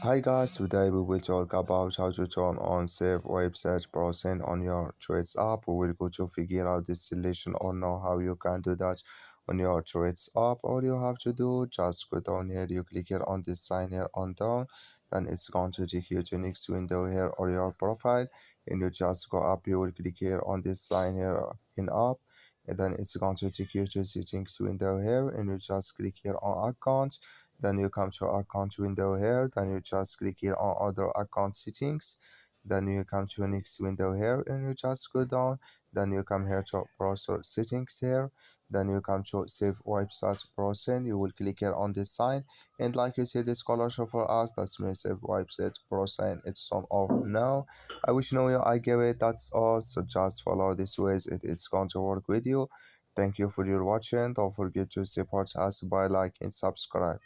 Hi guys, today we will talk about how to turn on save website browsing on your Threads app. We will go to figure out this solution or know how you can do that on your Threads app. All you have to do, just go down here, you click here on this sign here on down, then it's going to take you to next window here or your profile, and you just go up, you will click here on this sign here in app, and then it's going to take you to settings window here, and you just click here on account. Then you come to account window here, then you just click here on other account settings, then you come to next window here and you just go down, then you come here to browser settings here, then you come to save website browsing, you will click here on this sign, and like you see this color show for us, that's my save website browsing, it's on off now. I wish you know you I give it, that's all, so just follow this ways, it's going to work with you. Thank you for your watching. Don't forget to support us by like and subscribe.